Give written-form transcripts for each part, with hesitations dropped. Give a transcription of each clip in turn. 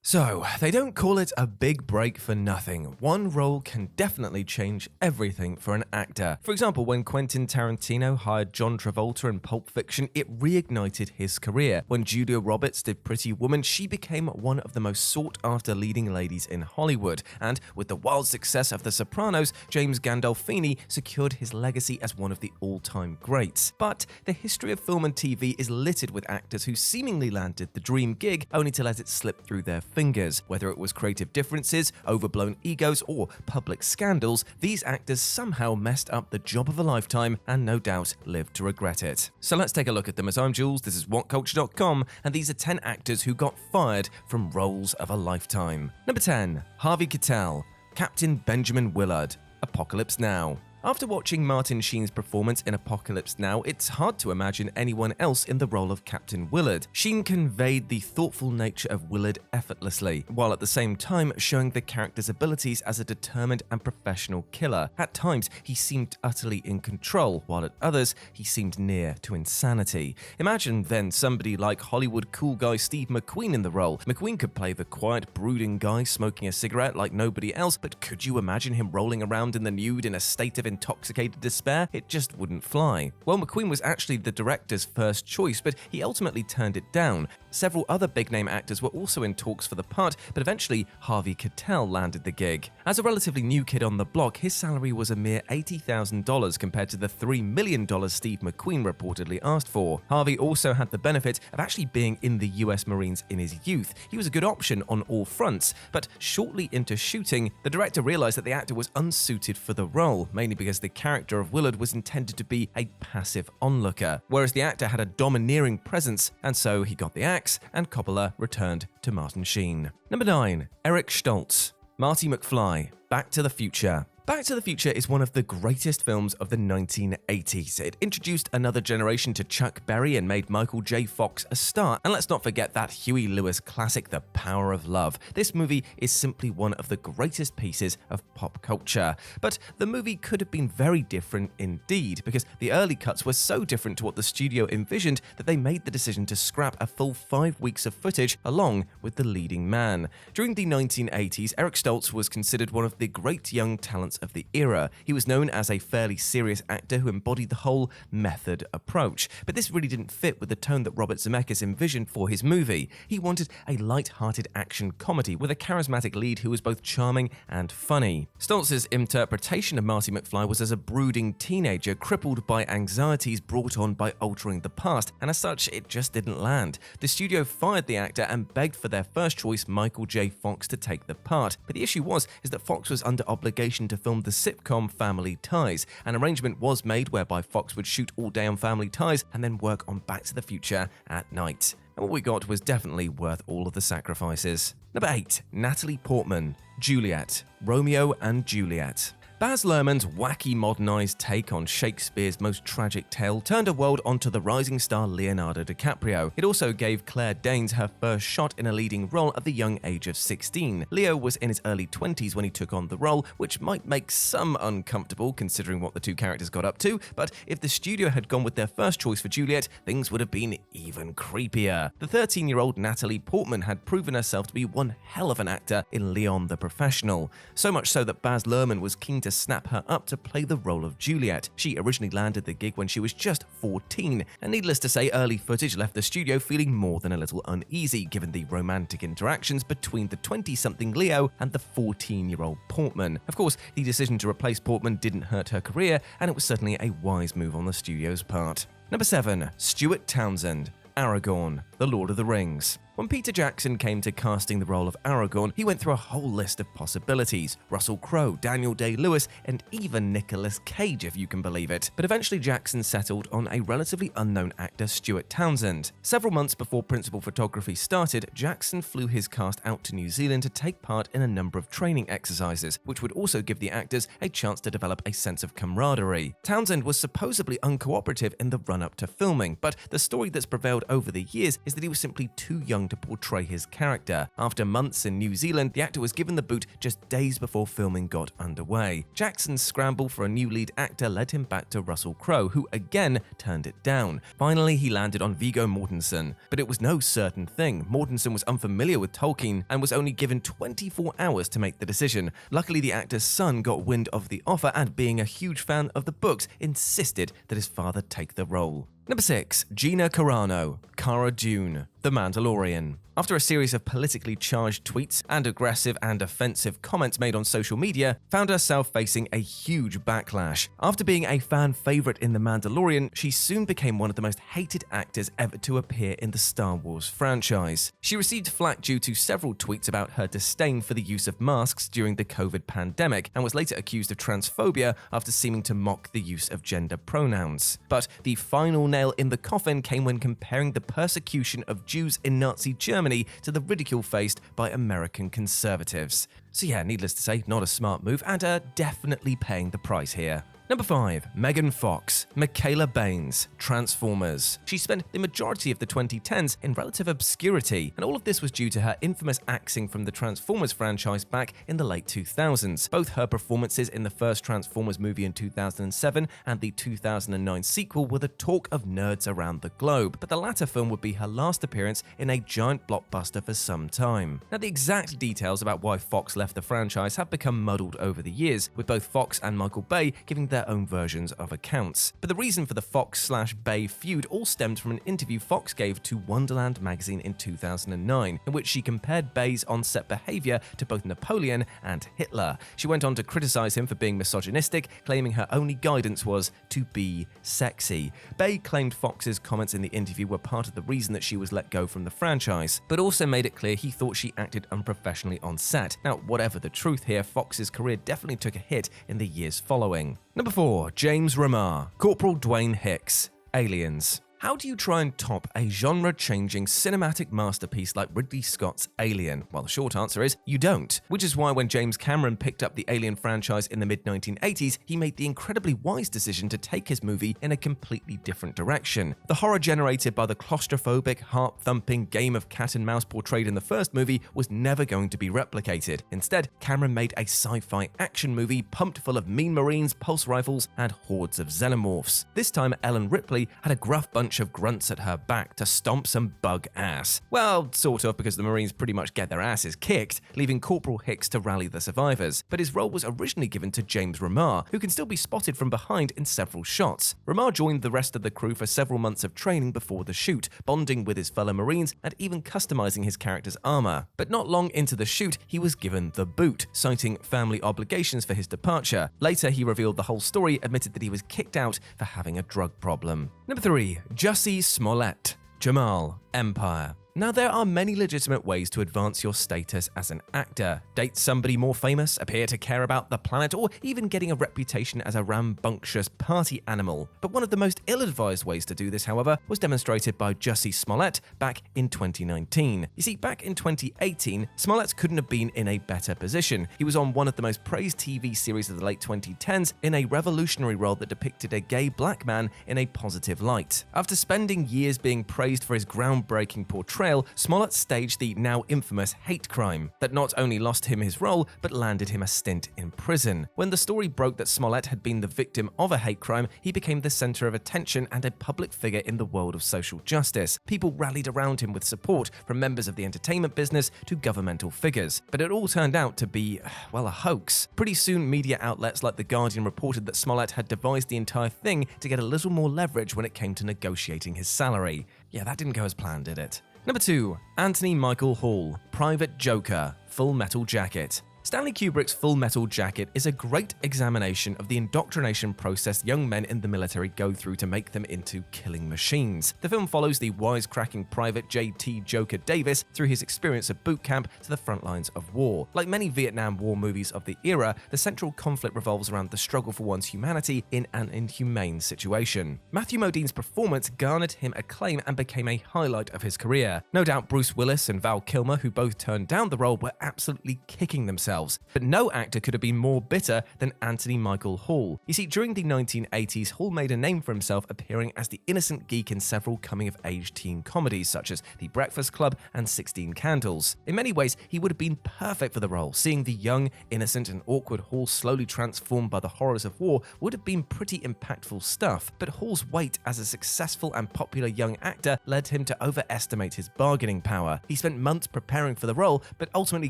So, they don't call it a big break for nothing. One role can definitely change everything for an actor. For example, when Quentin Tarantino hired John Travolta in Pulp Fiction, it reignited his career. When Julia Roberts did Pretty Woman, she became one of the most sought-after leading ladies in Hollywood. And with the wild success of The Sopranos, James Gandolfini secured his legacy as one of the all-time greats. But the history of film and TV is littered with actors who seemingly landed the dream gig only to let it slip through their fingers. Whether it was creative differences, overblown egos, or public scandals, these actors somehow messed up the job of a lifetime and no doubt lived to regret it. So let's take a look at them. As I'm Jules, this is Whatculture.com, and these are 10 actors who got fired from roles of a lifetime. Number 10. Harvey Keitel, Captain Benjamin Willard, Apocalypse Now. After watching Martin Sheen's performance in Apocalypse Now, it's hard to imagine anyone else in the role of Captain Willard. Sheen conveyed the thoughtful nature of Willard effortlessly, while at the same time showing the character's abilities as a determined and professional killer. At times, he seemed utterly in control, while at others, he seemed near to insanity. Imagine then somebody like Hollywood cool guy Steve McQueen in the role. McQueen could play the quiet, brooding guy smoking a cigarette like nobody else, but could you imagine him rolling around in the nude in a state of intoxicated despair? It just wouldn't fly. Well, McQueen was actually the director's first choice, but he ultimately turned it down. Several other big-name actors were also in talks for the part, but eventually Harvey Keitel landed the gig. As a relatively new kid on the block, his salary was a mere $80,000 compared to the $3 million Steve McQueen reportedly asked for. Harvey also had the benefit of actually being in the US Marines in his youth. He was a good option on all fronts, but shortly into shooting, the director realized that the actor was unsuited for the role, mainly because the character of Willard was intended to be a passive onlooker, whereas the actor had a domineering presence, and so he got the axe, and Coppola returned to Martin Sheen. Number 9. Eric Stoltz, Marty McFly, Back to the Future. Back to the Future is one of the greatest films of the 1980s. It introduced another generation to Chuck Berry and made Michael J. Fox a star. And let's not forget that Huey Lewis classic, The Power of Love. This movie is simply one of the greatest pieces of pop culture. But the movie could have been very different indeed, because the early cuts were so different to what the studio envisioned that they made the decision to scrap a full 5 weeks of footage along with the leading man. During the 1980s, Eric Stoltz was considered one of the great young talents of the era. He was known as a fairly serious actor who embodied the whole method approach, but this really didn't fit with the tone that Robert Zemeckis envisioned for his movie. He wanted a light-hearted action comedy with a charismatic lead who was both charming and funny. Stoltz's interpretation of Marty McFly was as a brooding teenager crippled by anxieties brought on by altering the past, and as such, it just didn't land. The studio fired the actor and begged for their first choice, Michael J. Fox, to take the part. But the issue was that Fox was under obligation to film the sitcom Family Ties. An arrangement was made whereby Fox would shoot all day on Family Ties and then work on Back to the Future at night. And what we got was definitely worth all of the sacrifices. Number 8. Natalie Portman, Juliet, Romeo and Juliet. Baz Luhrmann's wacky modernized take on Shakespeare's most tragic tale turned a world onto the rising star Leonardo DiCaprio. It also gave Claire Danes her first shot in a leading role at the young age of 16. Leo was in his early 20s when he took on the role, which might make some uncomfortable considering what the two characters got up to, but if the studio had gone with their first choice for Juliet, things would have been even creepier. The 13-year-old Natalie Portman had proven herself to be one hell of an actor in Leon the Professional, so much so that Baz Luhrmann was keen to snap her up to play the role of Juliet. She originally landed the gig when she was just 14, and needless to say, early footage left the studio feeling more than a little uneasy given the romantic interactions between the 20-something Leo and the 14-year-old Portman. Of course, the decision to replace Portman didn't hurt her career, and it was certainly a wise move on the studio's part. Number 7. Stuart Townsend, Aragorn, The Lord of the Rings. When Peter Jackson came to casting the role of Aragorn, he went through a whole list of possibilities. Russell Crowe, Daniel Day-Lewis, and even Nicolas Cage, if you can believe it. But eventually Jackson settled on a relatively unknown actor, Stuart Townsend. Several months before principal photography started, Jackson flew his cast out to New Zealand to take part in a number of training exercises, which would also give the actors a chance to develop a sense of camaraderie. Townsend was supposedly uncooperative in the run-up to filming, but the story that's prevailed over the years is that he was simply too young to portray his character. After months in New Zealand, the actor was given the boot just days before filming got underway. Jackson's scramble for a new lead actor led him back to Russell Crowe, who again turned it down. Finally, he landed on Viggo Mortensen. But it was no certain thing. Mortensen was unfamiliar with Tolkien and was only given 24 hours to make the decision. Luckily, the actor's son got wind of the offer and, being a huge fan of the books, insisted that his father take the role. Number 6. Gina Carano, Cara Dune, The Mandalorian. After a series of politically charged tweets and aggressive and offensive comments made on social media, found herself facing a huge backlash. After being a fan favorite in The Mandalorian, she soon became one of the most hated actors ever to appear in the Star Wars franchise. She received flack due to several tweets about her disdain for the use of masks during the COVID pandemic, and was later accused of transphobia after seeming to mock the use of gender pronouns. But the final nail in the coffin came when comparing the persecution of Jews in Nazi Germany to the ridicule faced by American conservatives. So yeah, needless to say, not a smart move, and definitely paying the price here. Number 5. Megan Fox, Michaela Baines, Transformers. She spent the majority of the 2010s in relative obscurity, and all of this was due to her infamous axing from the Transformers franchise back in the late 2000s. Both her performances in the first Transformers movie in 2007 and the 2009 sequel were the talk of nerds around the globe, but the latter film would be her last appearance in a giant blockbuster for some time. Now, the exact details about why Fox left the franchise have become muddled over the years, with both Fox and Michael Bay giving their own versions of accounts. But the reason for the Fox/Bay feud all stemmed from an interview Fox gave to Wonderland magazine in 2009, in which she compared Bay's on-set behavior to both Napoleon and Hitler. She went on to criticize him for being misogynistic, claiming her only guidance was to be sexy. Bay claimed Fox's comments in the interview were part of the reason that she was let go from the franchise, but also made it clear he thought she acted unprofessionally on set. Now, whatever the truth here, Fox's career definitely took a hit in the years following. Number 4. James Remar, Corporal Dwayne Hicks, Aliens. How do you try and top a genre-changing cinematic masterpiece like Ridley Scott's Alien? Well, the short answer is you don't. Which is why when James Cameron picked up the Alien franchise in the mid-1980s, he made the incredibly wise decision to take his movie in a completely different direction. The horror generated by the claustrophobic, heart-thumping game of cat and mouse portrayed in the first movie was never going to be replicated. Instead, Cameron made a sci-fi action movie pumped full of mean Marines, pulse rifles, and hordes of xenomorphs. This time, Ellen Ripley had a gruff bunch of grunts at her back to stomp some bug ass. Well, sort of, because the Marines pretty much get their asses kicked, leaving Corporal Hicks to rally the survivors. But his role was originally given to James Remar, who can still be spotted from behind in several shots. Remar joined the rest of the crew for several months of training before the shoot, bonding with his fellow Marines and even customizing his character's armor. But not long into the shoot, he was given the boot, citing family obligations for his departure. Later, he revealed the whole story, admitted that he was kicked out for having a drug problem. Number 3. Jussie Smollett, Jamal, Empire. Now, there are many legitimate ways to advance your status as an actor. Date somebody more famous, appear to care about the planet, or even getting a reputation as a rambunctious party animal. But one of the most ill-advised ways to do this, however, was demonstrated by Jussie Smollett back in 2019. You see, back in 2018, Smollett couldn't have been in a better position. He was on one of the most praised TV series of the late 2010s in a revolutionary role that depicted a gay black man in a positive light. After spending years being praised for his groundbreaking portrayal, Smollett staged the now infamous hate crime that not only lost him his role, but landed him a stint in prison. When the story broke that Smollett had been the victim of a hate crime, he became the center of attention and a public figure in the world of social justice. People rallied around him with support from members of the entertainment business to governmental figures. But it all turned out to be, well, a hoax. Pretty soon, media outlets like The Guardian reported that Smollett had devised the entire thing to get a little more leverage when it came to negotiating his salary. Yeah, that didn't go as planned, did it? Number 2. Anthony Michael Hall, Private Joker, Full Metal Jacket. Stanley Kubrick's Full Metal Jacket is a great examination of the indoctrination process young men in the military go through to make them into killing machines. The film follows the wisecracking Private J.T. Joker Davis through his experience of boot camp to the front lines of war. Like many Vietnam War movies of the era, the central conflict revolves around the struggle for one's humanity in an inhumane situation. Matthew Modine's performance garnered him acclaim and became a highlight of his career. No doubt Bruce Willis and Val Kilmer, who both turned down the role, were absolutely kicking themselves themselves. But no actor could have been more bitter than Anthony Michael Hall. You see, during the 1980s, Hall made a name for himself appearing as the innocent geek in several coming-of-age teen comedies such as The Breakfast Club and 16 Candles. In many ways, he would have been perfect for the role. Seeing the young, innocent, and awkward Hall slowly transformed by the horrors of war would have been pretty impactful stuff, but Hall's weight as a successful and popular young actor led him to overestimate his bargaining power. He spent months preparing for the role, but ultimately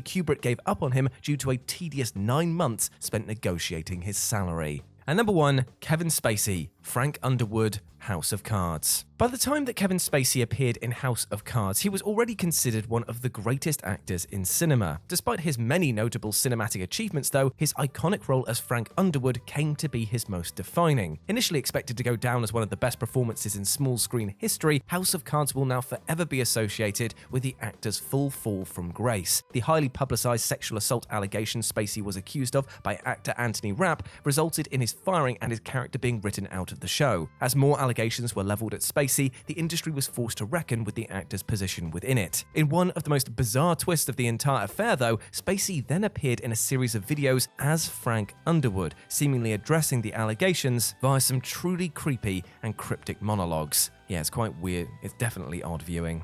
Kubrick gave up on him due to a tedious 9 months spent negotiating his salary. And number 1, Kevin Spacey, Frank Underwood, House of Cards. By the time that Kevin Spacey appeared in House of Cards, he was already considered one of the greatest actors in cinema. Despite his many notable cinematic achievements though, his iconic role as Frank Underwood came to be his most defining. Initially expected to go down as one of the best performances in small screen history, House of Cards will now forever be associated with the actor's full fall from grace. The highly publicized sexual assault allegations Spacey was accused of by actor Anthony Rapp resulted in his firing and his character being written out of the show. As more allegations were leveled at Spacey, the industry was forced to reckon with the actor's position within it. In one of the most bizarre twists of the entire affair though, Spacey then appeared in a series of videos as Frank Underwood, seemingly addressing the allegations via some truly creepy and cryptic monologues. Yeah, it's quite weird. It's definitely odd viewing.